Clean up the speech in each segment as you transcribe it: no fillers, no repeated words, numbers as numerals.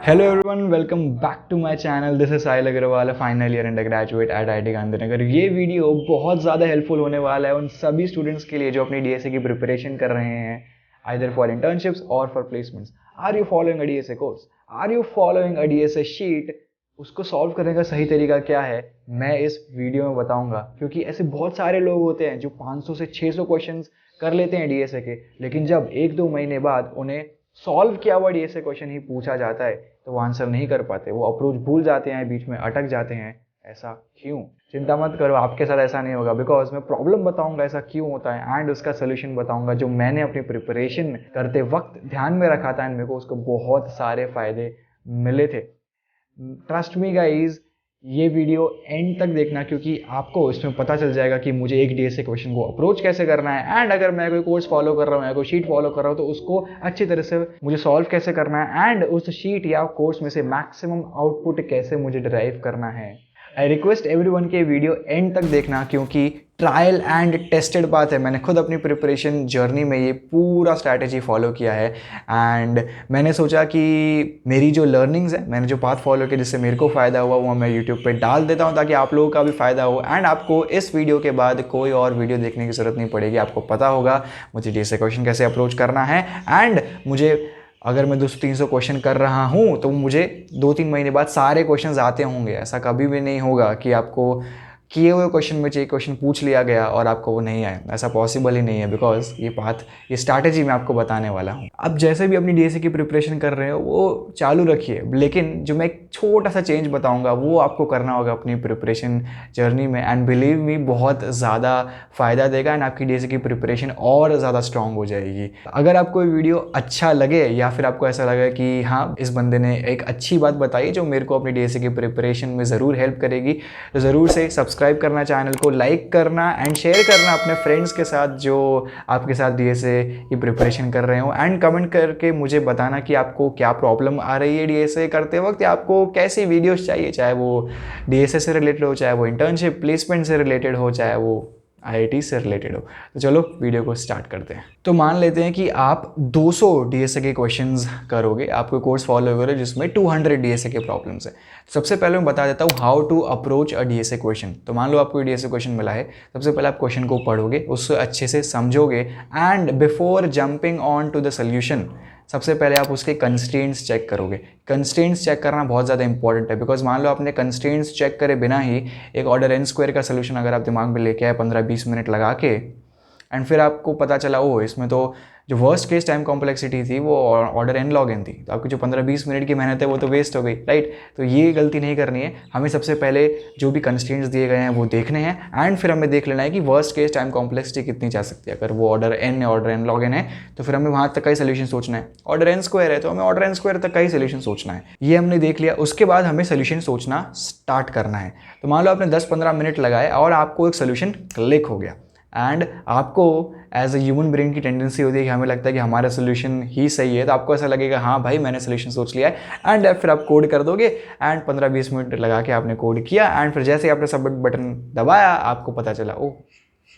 Hello everyone, welcome back to my channel. This is Sahil Agarwal, final year undergraduate at IIT Gandhinagar. ये video बहुत ज़्यादा helpful होने वाला है उन सभी स्टूडेंट्स के लिए जो अपनी डीएसए की प्रिपरेशन कर रहे हैं, आइदर फॉर इंटर्नशिप्स और for placements. Are you following a DSA course? Are you following a DSA sheet? उसको सॉल्व करने का सही तरीका क्या है, मैं इस वीडियो में बताऊंगा। क्योंकि ऐसे बहुत सारे लोग होते हैं जो 500 से 600 क्वेश्चंस कर लेते हैं डीएसए के, लेकिन जब 1-2 महीने बाद उन्हें सॉल्व किया हुआ डीएसए क्वेश्चन ही पूछा जाता है तो वो आंसर नहीं कर पाते, वो अप्रोच भूल जाते हैं, बीच में अटक जाते हैं। ऐसा क्यों? चिंता मत करो, आपके साथ ऐसा नहीं होगा। बिकॉज मैं प्रॉब्लम बताऊंगा ऐसा क्यों होता है एंड उसका सोल्यूशन बताऊंगा जो मैंने अपनी प्रिपरेशन करते वक्त ध्यान में रखा था एंड मेरे को उसको बहुत सारे फायदे मिले थे। ट्रस्ट मी गाइज, ये वीडियो एंड तक देखना, क्योंकि आपको इसमें पता चल जाएगा कि मुझे एक डीएसए क्वेश्चन को अप्रोच कैसे करना है एंड अगर मैं कोई कोर्स फॉलो कर रहा हूँ या कोई शीट फॉलो कर रहा हूँ तो उसको अच्छी तरह से मुझे सॉल्व कैसे करना है एंड उस शीट या कोर्स में से मैक्सिमम आउटपुट कैसे मुझे डिराइव करना है। आई रिक्वेस्ट एवरीवन के वीडियो एंड तक देखना, क्योंकि ट्रायल एंड टेस्टेड बात है। मैंने खुद अपनी प्रिपरेशन जर्नी में ये पूरा स्ट्रैटेजी फॉलो किया है एंड मैंने सोचा कि मेरी जो लर्निंग्स है, मैंने जो पाथ फॉलो किया जिससे मेरे को फ़ायदा हुआ, वो मैं यूट्यूब पे डाल देता हूँ ताकि आप लोगों का भी फ़ायदा हो एंड आपको इस वीडियो के बाद कोई और वीडियो देखने की ज़रूरत नहीं पड़ेगी। आपको पता होगा मुझे डीएसए क्वेश्चन कैसे अप्रोच करना है एंड मुझे अगर मैं 200-300 क्वेश्चन कर रहा हूँ तो मुझे 2-3 महीने बाद सारे क्वेश्चंस आते होंगे। ऐसा कभी भी नहीं होगा कि आपको किए हुए क्वेश्चन में चाहिए क्वेश्चन पूछ लिया गया और आपको वो नहीं आए। ऐसा पॉसिबल ही नहीं है, बिकॉज ये स्ट्रैटेजी मैं आपको बताने वाला हूँ। अब जैसे भी अपनी डीएसए की प्रिपरेशन कर रहे हो वो चालू रखिए, लेकिन जो मैं एक छोटा सा चेंज बताऊँगा वो आपको करना होगा अपनी प्रिपरेशन जर्नी में एंड बिलीव मी बहुत ज़्यादा फ़ायदा देगा एंड आपकी डीएसए की प्रिपरेशन और ज़्यादा स्ट्रॉन्ग हो जाएगी। अगर आपको ये वीडियो अच्छा लगे या फिर आपको ऐसा लगे कि हाँ इस बंदे ने एक अच्छी बात बताई जो मेरे को अपनी डीएसए की प्रिपरेशन में ज़रूर हेल्प करेगी, तो ज़रूर से सब्सक्राइब करना, चैनल को लाइक करना एंड शेयर करना अपने फ्रेंड्स के साथ जो आपके साथ डीएसए की प्रिपरेशन कर रहे हो एंड कमेंट करके मुझे बताना कि आपको क्या प्रॉब्लम आ रही है डीएसए करते वक्त या आपको कैसी वीडियोस चाहिए, चाहे वो डीएसए से रिलेटेड हो, चाहे वो इंटर्नशिप प्लेसमेंट से रिलेटेड हो, चाहे वो आईआईटी से रिलेटेड हो। तो चलो वीडियो को स्टार्ट करते हैं। तो मान लेते हैं कि आप 200 डीएसए के क्वेश्चंस करोगे, आप कोई कोर्स फॉलो करोगे जिसमें 200 डीएसए के प्रॉब्लम्स है। सबसे पहले मैं बता देता हूँ how to approach a DSA question. तो मान लो आपको डीएसए क्वेश्चन मिला है, सबसे पहले आप क्वेश्चन को पढ़ोगे, उससे अच्छे से समझोगे and before jumping on to the solution सबसे पहले आप उसके कंस्ट्रेंट्स चेक करोगे। कंस्ट्रेंट्स चेक करना बहुत ज़्यादा इंपॉर्टेंट है, बिकॉज मान लो आपने कंस्ट्रेंट्स चेक करे बिना ही एक ऑर्डर एन स्क्वायर का सोल्यूशन अगर आप दिमाग में लेके आए 15-20 मिनट लगा के एंड फिर आपको पता चला ओ इसमें तो जो वर्स्ट केस टाइम कॉम्प्लेक्सिटी थी वो ऑर्डर एन लॉग एन थी, तो आपकी जो 15-20 मिनट की मेहनत है वो तो वेस्ट हो गई, राइट। तो ये गलती नहीं करनी है। हमें सबसे पहले जो भी कंस्ट्रेंट्स दिए गए हैं वो देखने हैं एंड फिर हमें देख लेना है कि वर्स्ट केस टाइम कॉम्प्लेक्सिटी कितनी जा सकती है। अगर वो ऑर्डर एन लॉग एन है तो फिर हमें वहाँ तक का ही सोल्यूशन सोचना है। ऑर्डर एन स्क्वायर है तो हमें ऑर्डर एन स्क्वायर तक का ही सोल्यूशन सोचना है। ये हमने देख लिया, उसके बाद हमें सोल्यूशन सोचना स्टार्ट करना है। तो मान लो आपने 10-15 मिनट लगाए और आपको एक सोल्यूशन क्लिक हो गया एंड आपको एज अ ह्यूमन ब्रेन की टेंडेंसी होती है कि हमें लगता है कि हमारा सोल्यूशन ही सही है, तो आपको ऐसा लगेगा हाँ भाई मैंने सोल्यूशन सोच लिया है एंड फिर आप कोड कर दोगे एंड 15-20 मिनट लगा के आपने कोड किया एंड फिर जैसे ही आपने सबमिट बटन दबाया आपको पता चला ओ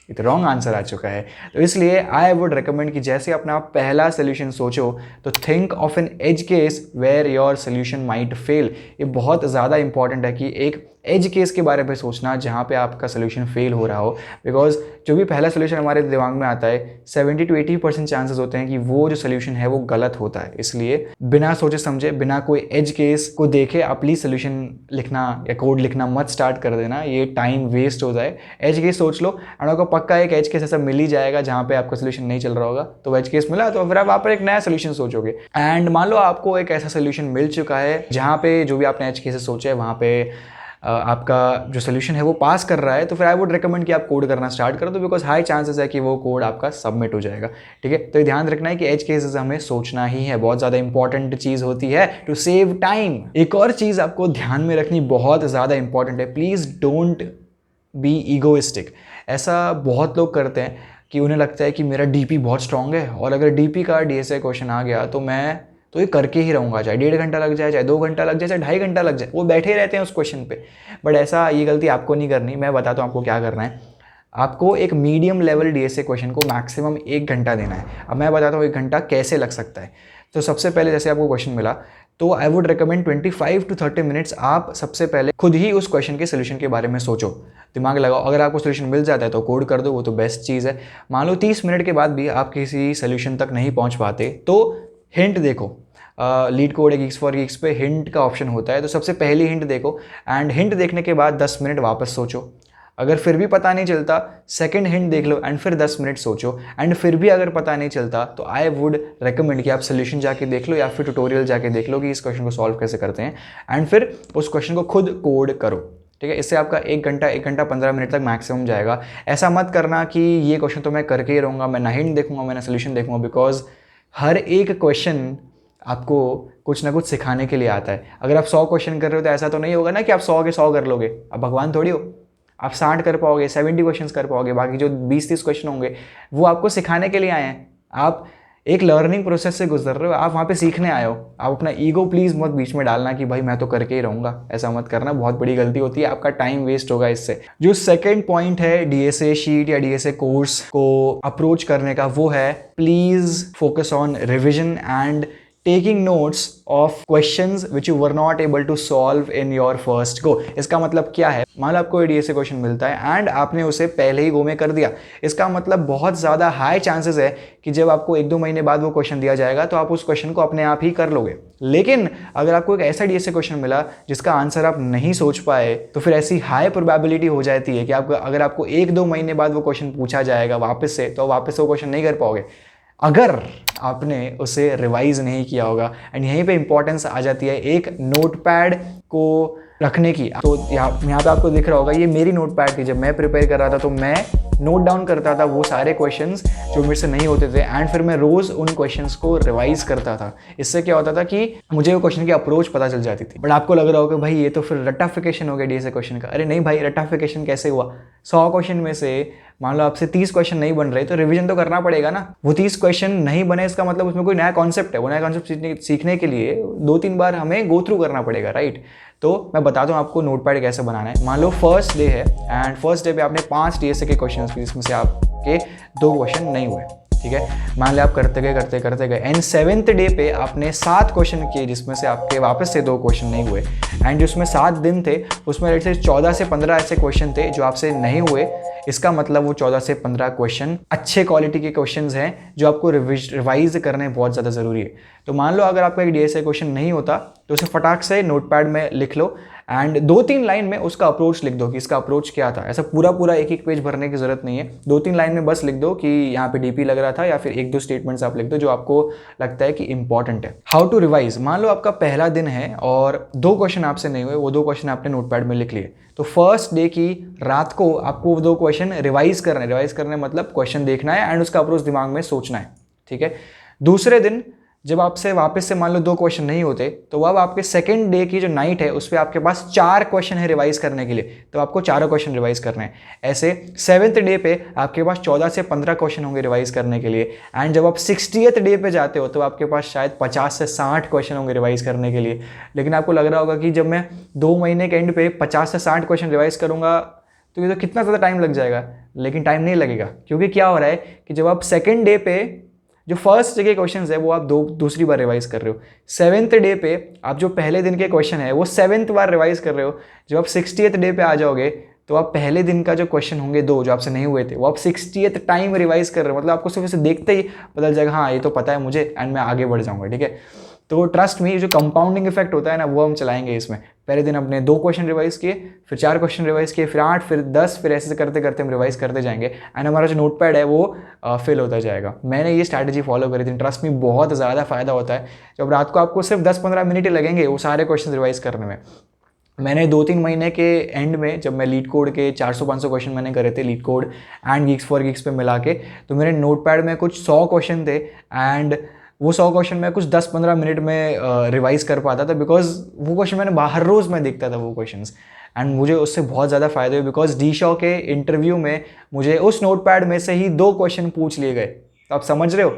ये तो रॉन्ग आंसर आ चुका है। तो इसलिए आई वुड रिकमेंड कि जैसे अपना पहला सोल्यूशन सोचो तो think of an edge case where your solution might fail. ये बहुत ज़्यादा इंपॉर्टेंट है कि एक एज केस के बारे में सोचना जहाँ पे आपका सोल्यूशन फेल हो रहा हो, बिकॉज जो भी पहला सोल्यूशन हमारे दिमाग में आता है 70-80% चांसेस होते हैं कि वो जो सोल्यूशन है वो गलत होता है। इसलिए बिना सोचे समझे, बिना कोई एज केस को देखे आप प्लीज सोल्यूशन लिखना या कोड लिखना मत स्टार्ट कर देना, ये टाइम वेस्ट होता है। एज केस सोच लो एंड आपको पक्का एक एज केस ऐसा मिल ही जाएगा जहाँ पे आपका सोल्यूशन नहीं चल रहा होगा। तो एज केस मिला तो फिर आप वहाँ पर एक नया सोल्यूशन सोचोगे एंड मान लो आपको एक ऐसा सोल्यूशन मिल चुका है जहाँ पे जो भी आपने एज केस सोचा है वहाँ पे आपका जो सोल्यूशन है वो पास कर रहा है, तो फिर आई वुड रिकमेंड कि आप कोड करना स्टार्ट कर दो, बिकॉज हाई चांसेस है कि वो कोड आपका सबमिट हो जाएगा। ठीक है, तो ये ध्यान रखना है कि एज केसेस हमें सोचना ही है, बहुत ज़्यादा इंपॉर्टेंट चीज़ होती है टू सेव टाइम। एक और चीज़ आपको ध्यान में रखनी बहुत ज़्यादा इंपॉर्टेंट है, प्लीज़ डोंट बी ईगोइस्टिक। ऐसा बहुत लोग करते हैं कि उन्हें लगता है कि मेरा डीपी बहुत स्ट्रांग है और अगर डीपी का डीएसए क्वेश्चन आ गया तो ये करके ही रहूँगा, चाहे 1.5 घंटा लग जाए, चाहे 2 घंटा लग जाए, चाहे 2.5 घंटा लग जाए, वो बैठे रहते हैं उस क्वेश्चन पे। बट ऐसा ये गलती आपको नहीं करनी। मैं बताता हूँ आपको क्या करना है। आपको एक मीडियम लेवल डीएसए क्वेश्चन को मैक्सिमम 1 घंटा देना है। अब मैं बताता हूँ 1 घंटा कैसे लग सकता है। तो सबसे पहले जैसे आपको क्वेश्चन मिला तो I would recommend 25 to 30 minutes आप सबसे पहले खुद ही उस क्वेश्चन के सोल्यूशन के बारे में सोचो, दिमाग लगाओ। अगर आपको सोल्यूशन मिल जाता है तो कोड कर दो, वो तो बेस्ट चीज़ है। मान लो 30 मिनट के बाद भी आप किसी सोल्यूशन तक नहीं पहुंच पाते तो हिंट देखो। Leet code Geeks for Geeks पे हिंट का ऑप्शन होता है, तो सबसे पहली हिंट देखो एंड हिंट देखने के बाद 10 मिनट वापस सोचो। अगर फिर भी पता नहीं चलता, सेकंड हिंट देख लो एंड फिर 10 मिनट सोचो एंड फिर भी अगर पता नहीं चलता तो आई वुड रिकमेंड कि आप सोल्यूशन जाके देख लो या फिर ट्यूटोरियल जाके देख लो कि इस क्वेश्चन को सॉल्व कैसे करते हैं एंड फिर उस क्वेश्चन को खुद कोड करो। ठीक है, इससे आपका 1 घंटा 15 मिनट तक मैक्सिमम जाएगा। ऐसा मत करना कि ये क्वेश्चन तो मैं करके ही रहूँगा, मैं ना हिंट देखूंगा, मैं ना सोल्यूशन देखूंगा, बिकॉज हर एक क्वेश्चन आपको कुछ ना कुछ सिखाने के लिए आता है। अगर आप 100 क्वेश्चन कर रहे हो तो ऐसा तो नहीं होगा ना कि आप 100 के 100 कर लोगे, आप भगवान थोड़ी हो। आप 60 कर पाओगे, 70 क्वेश्चंस कर पाओगे, बाकी जो 20-30 क्वेश्चन होंगे वो आपको सिखाने के लिए आए हैं। आप एक लर्निंग प्रोसेस से गुजर रहे हो, आप वहाँ पे सीखने आए हो। आप अपना ईगो प्लीज़ मत बीच में डालना कि भाई मैं तो करके ही रहूँगा, ऐसा मत करना, बहुत बड़ी गलती होती है, आपका टाइम वेस्ट होगा इससे। जो सेकंड पॉइंट है डीएसए शीट या डीएसए कोर्स को अप्रोच करने का, वो है please focus on revision and taking notes of questions which you were not able to solve in your first go। इसका मतलब क्या है, मान लो आपको डीएसए क्वेश्चन मिलता है एंड आपने उसे पहले ही गो में कर दिया, इसका मतलब बहुत ज़्यादा हाई चांसेस है कि जब आपको 1-2 महीने बाद वो क्वेश्चन दिया जाएगा तो आप उस क्वेश्चन को अपने आप ही कर लोगे। लेकिन अगर आपको एक ऐसा डीएसए क्वेश्चन मिला जिसका आंसर आप नहीं सोच पाए, तो फिर ऐसी हाई प्रोबेबिलिटी हो जाती है कि अगर आपको 1-2 महीने बाद वो क्वेश्चन पूछा जाएगा वापस से, तो वापस से वो क्वेश्चन नहीं कर पाओगे अगर आपने उसे रिवाइज नहीं किया होगा। एंड यहीं पे इंपॉर्टेंस आ जाती है एक नोटपैड को रखने की। तो यहाँ पे आपको दिख रहा होगा, ये मेरी नोटपैड थी। जब मैं प्रिपेयर कर रहा था तो मैं नोट डाउन करता था वो सारे क्वेश्चंस जो मेरे से नहीं होते थे एंड फिर मैं रोज़ उन क्वेश्चंस को रिवाइज करता था। इससे क्या होता था कि मुझे वो क्वेश्चन की अप्रोच पता चल जाती थी। बट आपको लग रहा होगा भाई ये तो फिर रट्टाफिकेशन हो गया डीएसए क्वेश्चन का। अरे नहीं भाई, रट्टाफिकेशन कैसे हुआ? 100 क्वेश्चन में से मान लो आपसे 30 क्वेश्चन नहीं बन रहे, तो रिवीजन तो करना पड़ेगा ना। वो 30 क्वेश्चन नहीं बने इसका मतलब उसमें कोई नया कॉन्सेप्ट है, वो नया कॉन्सेप्ट सीखने के लिए 2-3 बार हमें गो थ्रू करना पड़ेगा, राइट। तो मैं बता दूं आपको नोटपैड कैसे बनाना है। मान लो फर्स्ट डे है एंड फर्स्ट डे पे आपने 5 डीएसए के क्वेश्चन किए जिसमें से आपके 2 क्वेश्चन नहीं हुए, ठीक है। मान लिया आप करते गए एंड 7th डे पे आपने 7 क्वेश्चन किए जिसमें से आपके वापस से 2 क्वेश्चन नहीं हुए एंड जिसमें 7 दिन थे उसमें से 14 से 15 ऐसे क्वेश्चन थे जो आपसे नहीं हुए। इसका मतलब वो 14 से 15 क्वेश्चन अच्छे क्वालिटी के क्वेश्चंस हैं जो आपको रिवाइज करने बहुत ज़्यादा ज़रूरी है। तो मान लो अगर आपका एक डीएसए क्वेश्चन नहीं होता तो उसे फटाक से नोटपैड में लिख लो एंड 2-3 लाइन में उसका अप्रोच लिख दो कि इसका अप्रोच क्या था। ऐसा पूरा एक पेज भरने की जरूरत नहीं है, 2-3 लाइन में बस लिख दो कि यहाँ पे डीपी लग रहा था, या फिर 1-2 स्टेटमेंट्स आप लिख दो जो आपको लगता है कि इंपॉर्टेंट है। हाउ टू रिवाइज, मान लो आपका पहला दिन है और 2 क्वेश्चन आपसे नहीं हुए, वो 2 क्वेश्चन आपने नोटपैड में लिख लिए। तो फर्स्ट डे की रात को आपको वो 2 क्वेश्चन रिवाइज करने मतलब क्वेश्चन देखना है एंड उसका अप्रोच दिमाग में सोचना है, ठीक है। दूसरे दिन जब आपसे वापस से मान लो 2 क्वेश्चन नहीं होते, तो अब आपके सेकंड डे की जो नाइट है उस पर आपके पास 4 क्वेश्चन है रिवाइज करने के लिए, तो आपको 4 क्वेश्चन रिवाइज करने हैं। ऐसे 7th डे पे आपके पास 14 से 15 क्वेश्चन होंगे रिवाइज करने के लिए एंड जब आप 60th डे पे जाते हो तो आपके पास शायद 50 से 60 क्वेश्चन होंगे रिवाइज करने के लिए। लेकिन आपको लग रहा होगा कि जब मैं 2 महीने के एंड पे 50 से 60 क्वेश्चन रिवाइज करूंगा तो ये तो कितना ज़्यादा टाइम लग जाएगा। लेकिन टाइम नहीं लगेगा, क्योंकि क्या हो रहा है कि जब आप सेकेंड डे पे जो फर्स्ट जगह क्वेश्चन है वो आप दूसरी बार रिवाइज कर रहे हो, 7th डे पे आप जो पहले दिन के क्वेश्चन है वो 7th बार रिवाइज कर रहे हो। जब आप 60th डे पे आ जाओगे तो आप पहले दिन का जो क्वेश्चन होंगे 2 जो आपसे नहीं हुए थे वो आप 60th टाइम रिवाइज कर रहे हो। मतलब आपको सिर्फ इसे देखते ही पता चल जाएगा हाँ ये तो पता है मुझे एंड मैं आगे बढ़ जाऊंगा, ठीक है। तो ट्रस्ट में जो कंपाउंडिंग इफेक्ट होता है ना वो हम चलाएंगे इसमें। पहले दिन अपने 2 क्वेश्चन रिवाइज किए, फिर 4 क्वेश्चन रिवाइज किए, फिर 8, फिर 10, फिर ऐसे करते करते हम रिवाइज करते जाएंगे एंड हमारा जो नोटपैड है वो फिल होता जाएगा। मैंने ये स्ट्रैटेजी फॉलो करी थी, ट्रस्ट में बहुत ज़्यादा फायदा होता है। जब रात को आपको सिर्फ 10-15 मिनट ही लगेंगे वो सारे क्वेश्चन रिवाइज करने में। मैंने 2-3 महीने के एंड में जब मैं लीड कोड के 400-500 क्वेश्चन मैंने करे थे leet code and Geeks for Geeks पे मिला के, तो मेरे नोटपैड में कुछ 100 क्वेश्चन थे एंड वो 100 क्वेश्चन मैं कुछ 10-15 मिनट में रिवाइज कर पाता था, बिकॉज वो क्वेश्चन मैंने हर रोज़ मैं देखता था वो क्वेश्चंस एंड मुझे उससे बहुत ज़्यादा फायदे हुए। बिकॉज डीशॉ के इंटरव्यू में मुझे उस नोटपैड में से ही 2 क्वेश्चन पूछ लिए गए। तो आप समझ रहे हो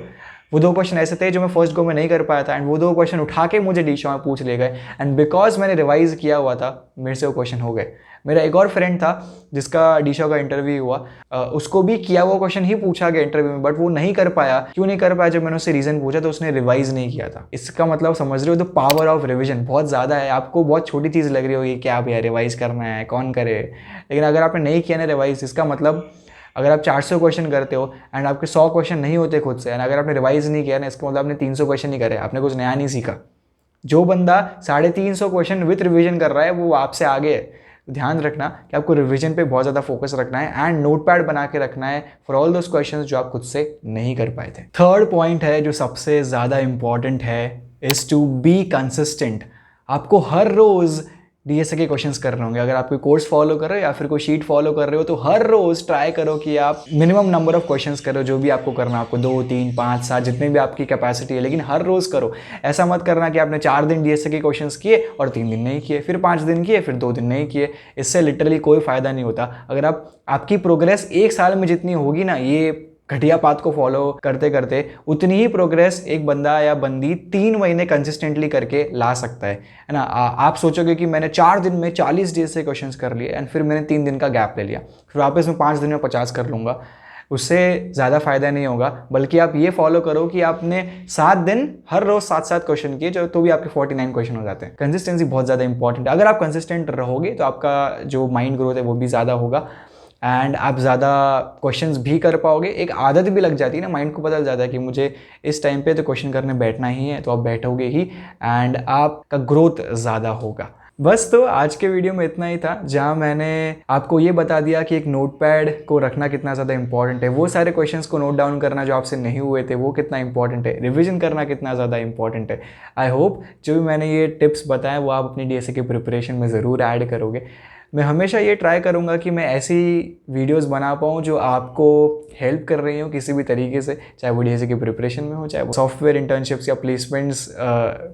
वो 2 क्वेश्चन ऐसे थे जो मैं फर्स्ट गो में नहीं कर पाया था, एंड वो 2 क्वेश्चन उठा के मुझे डीशो में पूछ ले गए, एंड बिकॉज मैंने रिवाइज किया हुआ था मेरे से वो क्वेश्चन हो गए। मेरा एक और फ्रेंड था जिसका डीशो का इंटरव्यू हुआ, उसको भी किया हुआ क्वेश्चन ही पूछा गया इंटरव्यू में, बट वो नहीं कर पाया। क्यों नहीं कर पाया? जब मैंने उससे रीज़न पूछा तो उसने रिवाइज नहीं किया था। इसका मतलब समझ रहे हो, तो पावर ऑफ रिविजन बहुत ज़्यादा है। आपको बहुत छोटी चीज़ लग रही होगी, क्या भैया रिवाइज करना है, कौन करे, लेकिन अगर आपने नहीं किया ना रिवाइज, इसका मतलब अगर आप 400 क्वेश्चन करते हो एंड आपके 100 क्वेश्चन नहीं होते खुद से, एंड अगर आपने रिवाइज नहीं किया ना, इसका मतलब आपने 300 क्वेश्चन नहीं करे, आपने कुछ नया नहीं सीखा। जो बंदा 350 क्वेश्चन विथ रिवीजन कर रहा है वो आपसे आगे है। ध्यान रखना कि आपको रिवीजन पे बहुत ज़्यादा फोकस रखना है एंड नोटपैड बना के रखना है फॉर ऑल दोस क्वेश्चंस जो आप खुद से नहीं कर पाए थे। थर्ड पॉइंट है जो सबसे ज़्यादा इंपॉर्टेंट है, इज़ टू बी कंसिस्टेंट। आपको हर रोज़ डीएसए के क्वेश्चंस कर रहे होंगे। अगर आप कोई कोर्स फॉलो कर रहे हो या फिर कोई शीट फॉलो कर रहे हो, तो हर रोज़ ट्राई करो कि आप मिनिमम नंबर ऑफ क्वेश्चंस करो, जो भी आपको करना है। आपको 2, 3, 5, 7 जितने भी आपकी कैपेसिटी है, लेकिन हर रोज़ करो। ऐसा मत करना कि आपने 4 दिन डीएसए के क्वेश्चंस किए और 3 दिन नहीं किए, फिर 5 दिन किए, फिर 2 दिन नहीं किए। इससे लिटरली कोई फ़ायदा नहीं होता। अगर आपकी प्रोग्रेस 1 साल में जितनी होगी ना, ये घटिया पाथ को फॉलो करते करते, उतनी ही प्रोग्रेस एक बंदा या बंदी 3 महीने कंसिस्टेंटली करके ला सकता है ना। आप सोचोगे कि मैंने 4 दिन में 40 डेज से क्वेश्चंस कर लिए एंड फिर मैंने 3 दिन का गैप ले लिया, फिर वापस मैं 5 दिन में 50 कर लूँगा, उससे ज़्यादा फायदा नहीं होगा। बल्कि आप ये फॉलो करो कि आपने 7 दिन हर रोज़ 7-7 क्वेश्चन किए, जो तो भी आपके 49 क्वेश्चन हो जाते हैं। कंसिस्टेंसी बहुत ज़्यादा इंपॉर्टेंट है। अगर आप कंसिस्टेंट रहोगे तो आपका जो माइंड ग्रोथ है वो भी ज़्यादा होगा एंड आप ज़्यादा क्वेश्चंस भी कर पाओगे। एक आदत भी लग जाती है ना, माइंड को पता चल जाता है कि मुझे इस टाइम पे तो क्वेश्चन करने बैठना ही है, तो आप बैठोगे ही एंड आपका ग्रोथ ज़्यादा होगा। बस तो आज के वीडियो में इतना ही था, जहाँ मैंने आपको ये बता दिया कि एक नोटपैड को रखना कितना ज़्यादा इंपॉर्टेंट है, वो सारे क्वेश्चंस को नोट डाउन करना जो आपसे नहीं हुए थे वो कितना इंपॉर्टेंट है, रिवीजन करना कितना ज़्यादा इंपॉर्टेंट है। आई होप जो भी मैंने ये टिप्स बताए वो आप अपनी डीएसए की प्रिपरेशन में ज़रूर ऐड करोगे। मैं हमेशा ये ट्राई करूँगा कि मैं ऐसी वीडियोस बना पाऊँ जो आपको हेल्प कर रही हो किसी भी तरीके से, चाहे वो डीएसए की प्रिपरेशन में हो, चाहे वो सॉफ्टवेयर इंटर्नशिप्स या प्लेसमेंट्स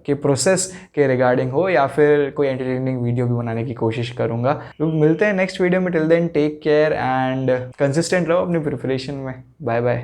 के प्रोसेस के रिगार्डिंग हो, या फिर कोई एंटरटेनिंग वीडियो भी बनाने की कोशिश करूँगा। तो मिलते हैं नेक्स्ट वीडियो में। Till then take care and consistent रहो अपनी प्रिपरेशन में। Bye bye.